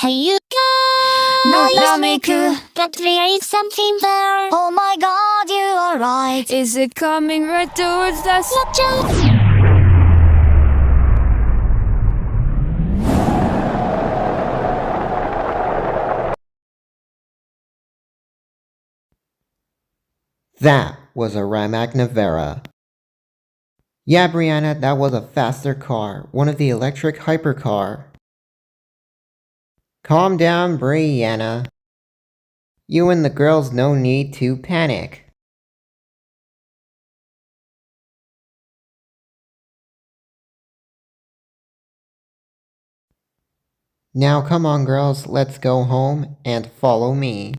Hey you guys! Not me too. But there is something there. Oh my god, you are right. Is it coming right towards us? Watch out! That was a Rimac Nevera. Yeah, Brianna, that was a faster car, one of the electric hypercar. Calm down, Brianna. You and the girls no need to panic. Now come on girls, let's go home and follow me.